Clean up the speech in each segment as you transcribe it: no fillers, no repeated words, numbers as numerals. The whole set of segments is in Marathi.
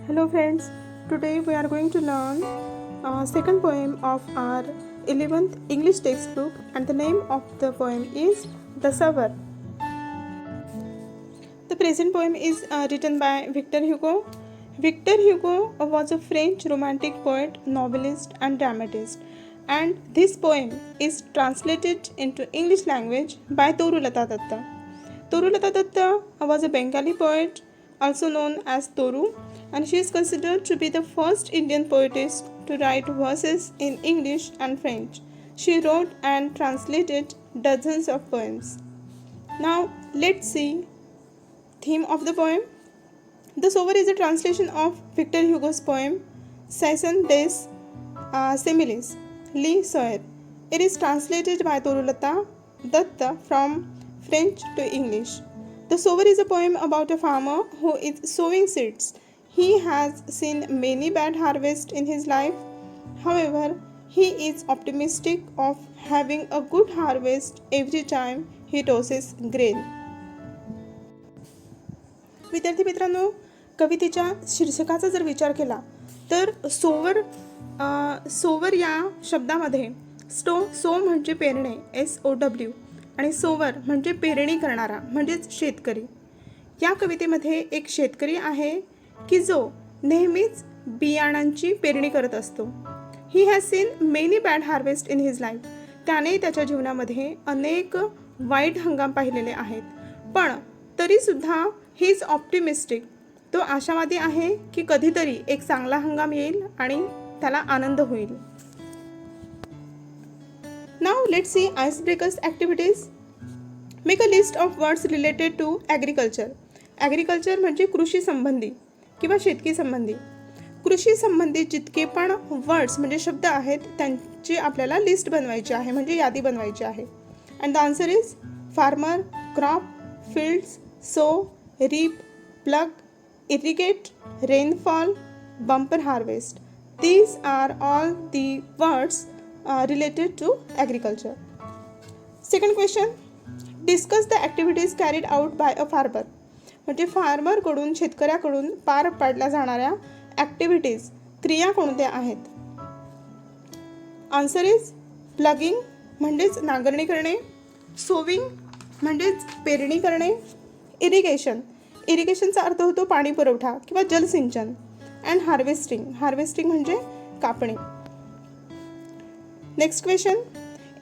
Hello friends, today we are going to learn second poem of our 11th English textbook, and the name of the poem is The Sower. The present poem is written by Victor Hugo. Victor Hugo was a French romantic poet, novelist and dramatist, and this poem is translated into English language by Torulata Datta. Torulata Datta was a Bengali poet, also known as Toru, and she is considered to be the first Indian poetess to write verses in English and French. She wrote and translated dozens of poems. Now let's see theme of the poem. The Sower is a translation of Victor Hugo's poem Saison des Similes, Le Sower. It is translated by Torulata Datta from French to English. The Sower is a poem about a farmer who is sowing seeds. He has seen many bad harvests in his life. However, he is optimistic of having a good harvest every time he tosses grain. विद्यार्थी मित्रांनो, कवितेच्या शीर्षकाचा जर विचार केला तर सोवर या शब्दामध्ये सो म्हणजे पेरणे SOW आणि सोवर म्हणजे पेरणी करणारा म्हणजेच शेतकरी. या कवितेमध्ये एक शेतकरी आहे की जो नेहमीच बियाणांची पेरणी करत असतो. He has seen many bad harvest in his life. त्याने त्याच्या जीवनामध्ये अनेक वाईट हंगाम पाहिलेले आहेत, पण तरीसुद्धा ही इज ऑप्टिमिस्टिक. तो आशावादी आहे की कधीतरी एक चांगला हंगाम येईल आणि त्याला आनंद होईल. Now let's see ice breakers activities. Make a list of words related to agriculture. Agriculture म्हणजे कृषी संबंधी किंवा शेतकी संबंधी. कृषी संबंधित जितके पण वर्ड्स म्हणजे शब्द आहेत त्यांची आपल्याला लिस्ट बनवायची आहे, म्हणजे यादी बनवायची आहे. And the answer is farmer, crop, fields, so, reap, plug, irrigate, rainfall, bumper harvest. These are all the words related to agriculture. Second question, discuss the activities carried out by a farmer. म्हणजे फार्मरकडून शेतकऱ्याकडून पार पाडल्या जाणाऱ्या ॲक्टिव्हिटीज क्रिया कोणत्या आहेत? आन्सर इज प्लगिंग म्हणजेच नांगरणी करणे, सोविंग म्हणजेच पेरणी करणे, इरिगेशनचा अर्थ होतो पाणी पुरवठा किंवा जलसिंचन, अँड हार्वेस्टिंग म्हणजे कापणी. Next question,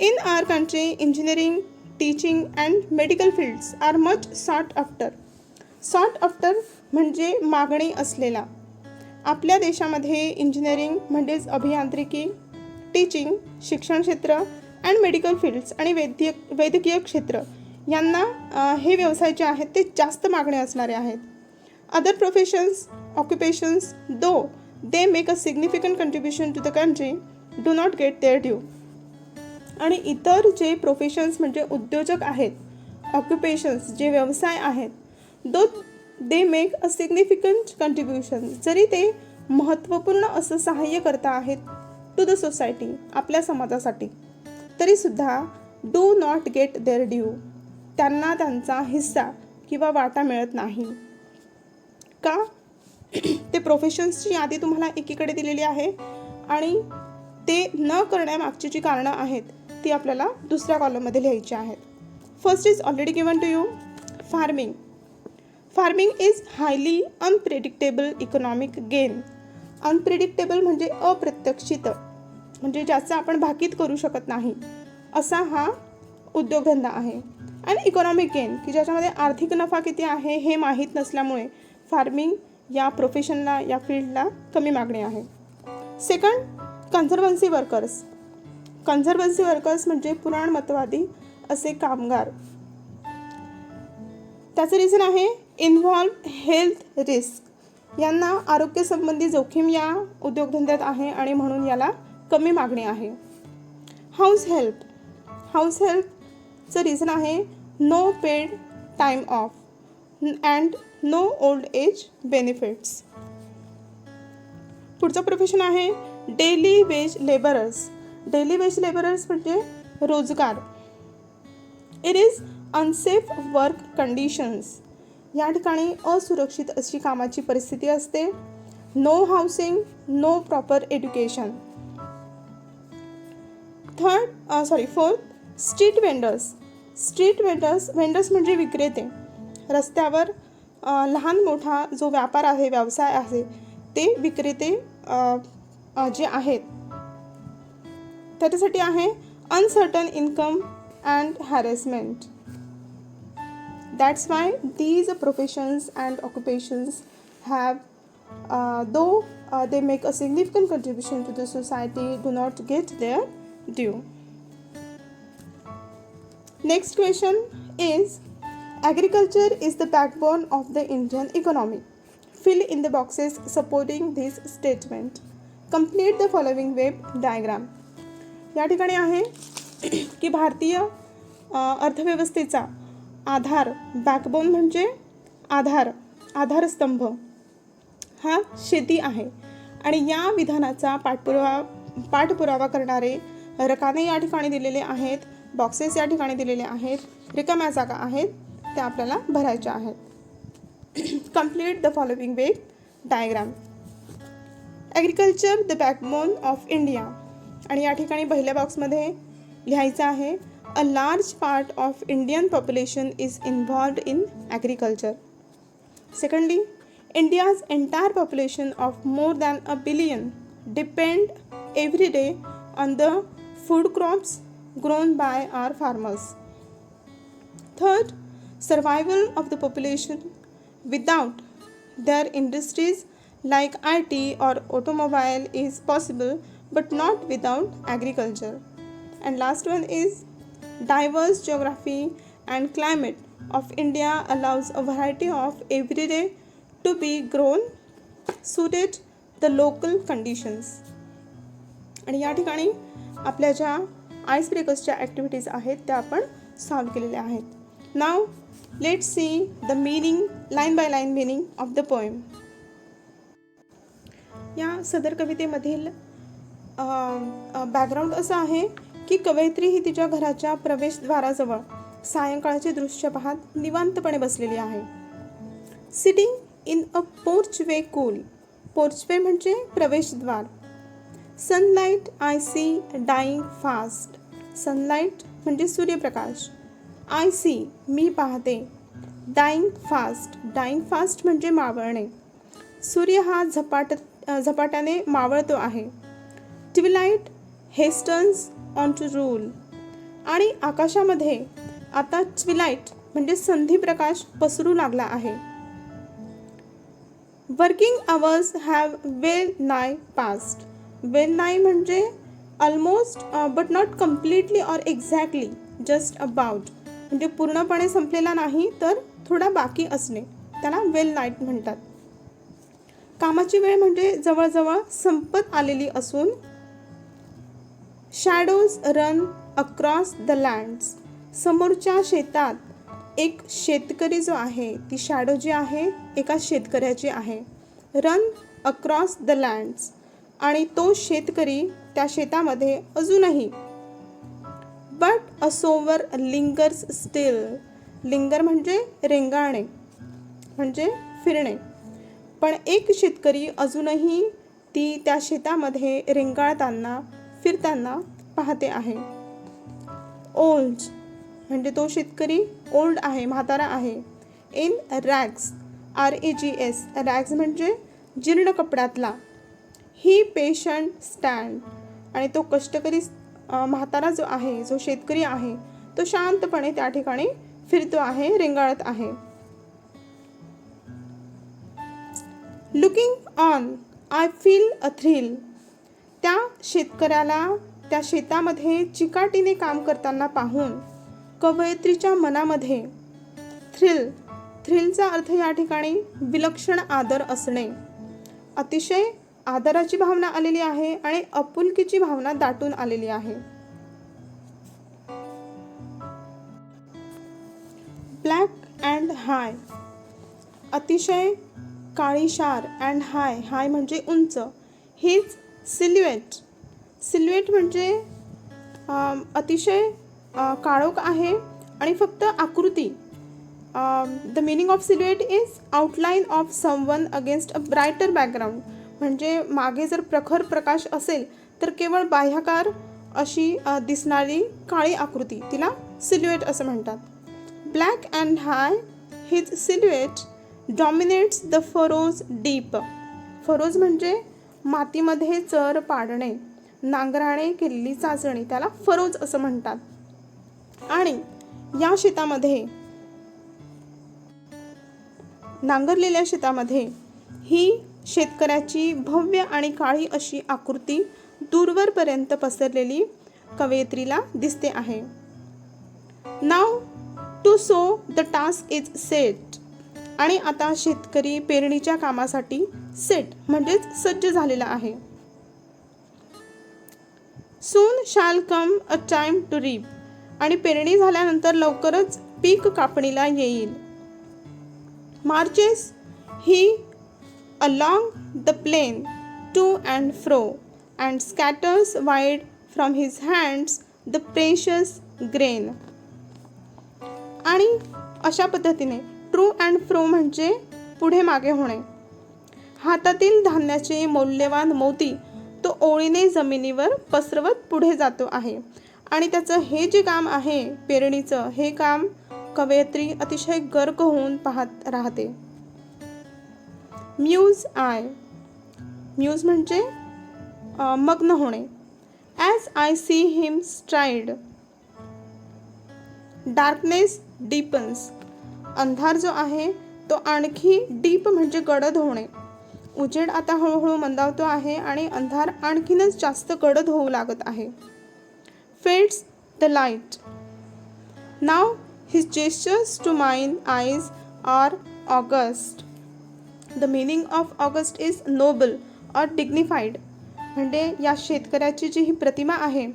in our country engineering, teaching and medical fields are much sought after म्हणजे मागणी असलेला. आपल्या देशामध्ये इंजिनिअरिंग म्हणजेच अभियांत्रिकी, टीचिंग शिक्षण क्षेत्र अँड मेडिकल फील्ड्स आणि वैद्यकीय क्षेत्र यांना हे व्यवसाय जे आहेत ते जास्त मागणे असणारे आहेत. Other professions, occupations though they make a significant contribution to the country do not get their due. आणि इतर जे प्रोफेशन्स म्हणजे उद्योजक आहेत, ऑक्युपेशन्स जे व्यवसाय आहेत, though they make a significant contribution जरी ते महत्त्वपूर्ण असं सहाय्य करता आहेत टू द सोसायटी आपल्या समाजासाठी, तरीसुद्धा do not get their due त्यांना त्यांचा हिस्सा किंवा वाटा मिळत नाही. का? ते प्रोफेशन्सची यादी तुम्हाला एकीकडे दिलेली आहे आणि ते न करण्यामागची जी कारणं आहेत ती आपल्याला दुसऱ्या कॉलममध्ये लिहायची आहेत. First is already given to you, farming is highly unpredictable economic gain. Unpredictable म्हणजे अप्रत्याशित, म्हणजे ज्याचा आपण भाकीत करू शकत नाही असा हा उद्योगधंदा आहे. आणि इकॉनॉमिक गेन की ज्याच्यामध्ये आर्थिक नफा किती आहे हे माहीत नसल्यामुळे फार्मिंग या प्रोफेशनला या फील्डला कमी मागणी आहे. सेकंड, कन्झर्वन्सी वर्कर्स म्हणजे पुराणमतवादी असे कामगार. त्याचं रिझन आहे इन्व्हॉल्व हेल्थ रिस्क. यांना आरोग्यसंबंधी जोखीम या उद्योगधंद्यात आहे आणि म्हणून याला कमी मागणी आहे. हाऊस हेल्पचं रिझन आहे no paid time off and no old age benefits. पुढचं प्रोफेशन आहे डेली वेज लेबरर्स म्हणजे रोजगार. It is unsafe work conditions. या ठिकाणी असुरक्षित अशी कामाची परिस्थिती असते. no housing, no proper education. Fourth, street vendors. Street vendors म्हणजे विक्रेते. रस्त्यावर लहान मोठा जो व्यापार आहे, व्यवसाय आहे, ते विक्रेते जे आहेत त्याच्यासाठी आहे uncertain income and harassment. That's why these professions and occupations have, though they make a significant contribution to the society, do not get their due. Next question is, agriculture is the backbone of the Indian economy. Fill in the boxes supporting this statement. Complete the following web diagram. या ठिकाणी आहे की भारतीय अर्थव्यवस्थेचा आधार, बॅकबोन म्हणजे आधारस्तंभ हा शेती आहे. आणि या विधानाचा पाठपुरावा करणारे रकाने या ठिकाणी दिलेले आहेत, बॉक्सेस या ठिकाणी दिलेले आहेत, रिकाम्या जागा आहेत त्या आपल्याला भरायच्या आहेत. Complete the following web diagram. Agriculture the backbone of India. आणि या ठिकाणी पहिल्या बॉक्समध्ये लिहायचं आहे, a large part of Indian population is involved in agriculture. Secondly, India's entire population of more than a billion depend every day on the food crops grown by our farmers. Third, survival of the population without their industries like IT or automobile is possible, but not without agriculture. And last one is, diverse geography and climate of India allows a variety of everyday to be grown suited the local conditions. आणि या ठिकाणी आपल्या ज्या आईस ब्रेकर्सच्या ॲक्टिव्हिटीज आहेत त्या आपण सॉल्व केलेल्या आहेत. Now let's see the meaning, line by line meaning of the poem. या सदर कवितेमधील बॅकग्राऊंड असं आहे की कवयित्री ही तिच्या घराच्या प्रवेशद्वाराजवळ सायंकाळचे दृश्य पाहत निवांतपणे बसलेली आहे. Sitting in a porchway cool. Porchway म्हणजे प्रवेशद्वार. Sunlight I see dying fast. Sunlight म्हणजे सूर्यप्रकाश. आय सी मी पाहते. डाईंग फास्ट म्हणजे मावळणे. सूर्य हा झपाट्याने मावळतो आहे. Twilight hastens on to rule. आणि आकाशामध्ये आता ट्विलाइट म्हणजे संधिप्रकाश पसरू लागला आहे. वर्किंग आवर्स हॅव वेल नाय पास्ट. वेल नाय म्हणजे almost but not completely or exactly, just about म्हणजे पूर्णपणे संपलेला नाही तर थोडा बाकी असणे, त्याला वेल नाईट म्हणतात. कामाची वेळ म्हणजे जवळजवळ संपत आलेली असून shadows run across the lands. समोरच्या शेतात एक शेतकरी जो आहे, ती शॅडो जी आहे एका शेतकऱ्याची आहे. Run across the lands. आणि तो शेतकरी त्या शेतामध्ये अजूनही. But a sower lingers still. Linger म्हणजे रेंगाळणे म्हणजे फिरणे. पण एक शेतकरी अजूनही ती त्या शेतामध्ये रेंगाळताना फिरताना पाहते आहे. ओल्ड म्हणजे तो शेतकरी ओल्ड आहे, म्हातारा आहे. In रॅग्स RAGS. रॅग्स म्हणजे जीर्ण कपड्यातला. ही पेशंट स्टँड. आणि तो कष्टकरी म्हातारा जो आहे, जो शेतकरी आहे, तो शांतपणे त्या ठिकाणी फिरतो आहे, रेंगाळत आहे. Looking on I feel a thrill. त्या शेतकऱ्याला त्या शेतामध्ये चिकाटीने काम करताना पाहून कवयित्रीच्या मनामध्ये थ्रिलचा अर्थ या ठिकाणी विलक्षण आदर असणे. अतिशय आदराची भावना आलेली आहे आणि आपुलकीची भावना दाटून आलेली आहे. ब्लॅक अँड हाय. अतिशय काळीशार. अँड हाय म्हणजे उंच. हीच सिल्युएट म्हणजे अतिशय काळोख आहे आणि फक्त आकृती. The meaning of silhouette is outline of someone against a brighter background. म्हणजे मागे जर प्रखर प्रकाश असेल तर केवळ बाह्याकार अशी दिसणारी काळी आकृती, तिला सिल्युएट असं म्हणतात. Black and high his silhouette dominates the furrows deep. Furrows म्हणजे मातीमध्ये चर पाडणे, नांगराने केलेली चाचणी, त्याला फरोज असं म्हणतात. आणि या शेतामध्ये, नांगरलेल्या शेतामध्ये ही शेतकऱ्याची भव्य आणि काळी अशी आकृती दूरवरपर्यंत पसरलेली कवयित्रीला दिसते आहे. Now to sow the task is set. आणि आता शेतकरी पेरणीच्या कामासाठी सेट म्हणजेच सज्ज झालेला आहे. Soon shall come a time to reap. आणि पेरणी झाल्यानंतर लवकरच पीक कापणीला येईल. Marches he along the plain to and fro and scatters wide from his hands the precious grain. आणि अशा पद्धतीने ट्रू अँड फ्रो म्हणजे पुढे मागे होणे. हातातील धान्याचे मौल्यवान मोती तो ओळीने जमिनीवर पसरवत पुढे जातो आहे. आणि त्याचं हे जे काम आहे पेरणीचं, हे काम कवयित्री अतिशय गर्क होऊन पाहत राहते. Muse I. म्यूज म्हणजे मग्न होणे. As I see him stride darkness deepens. अंधार जो आहे तो आणखी डीप म्हणजे गडद होणे. उजेड आता हळूहळू मंदावतो आहे आणि अंधार आणखीनच जास्त गडद होऊ लागत आहे. Fades the light. Now his gestures to mine eyes are august. The meaning of august is noble or dignified. म्हणजे या शेतकऱ्याची जी ही प्रतिमा आहे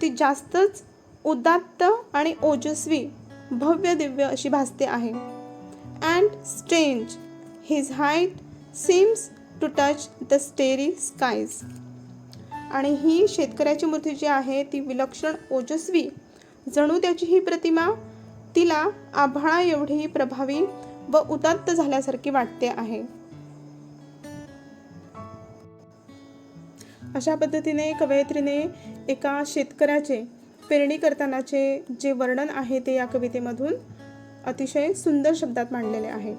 ती जास्तच उदात्त आणि ओजस्वी, भव्य दिव्य अशी भासते आहे. And strange his height seems to touch the starry skies. आणि ही शेतकऱ्याची मूर्ती जी आहे ती विलक्षण ओजस्वी, जणू त्याची ही प्रतिमा तिला आभाळा एवढी प्रभावी व उदात्त झाल्यासारखी वाटते आहे. अशा पद्धतीने कवयित्रीने एका शेतकऱ्याचे पेरणी करतानाचे जे वर्णन आहे ते या कवितेमधून अतिशय सुंदर शब्दात मांडलेले आहे.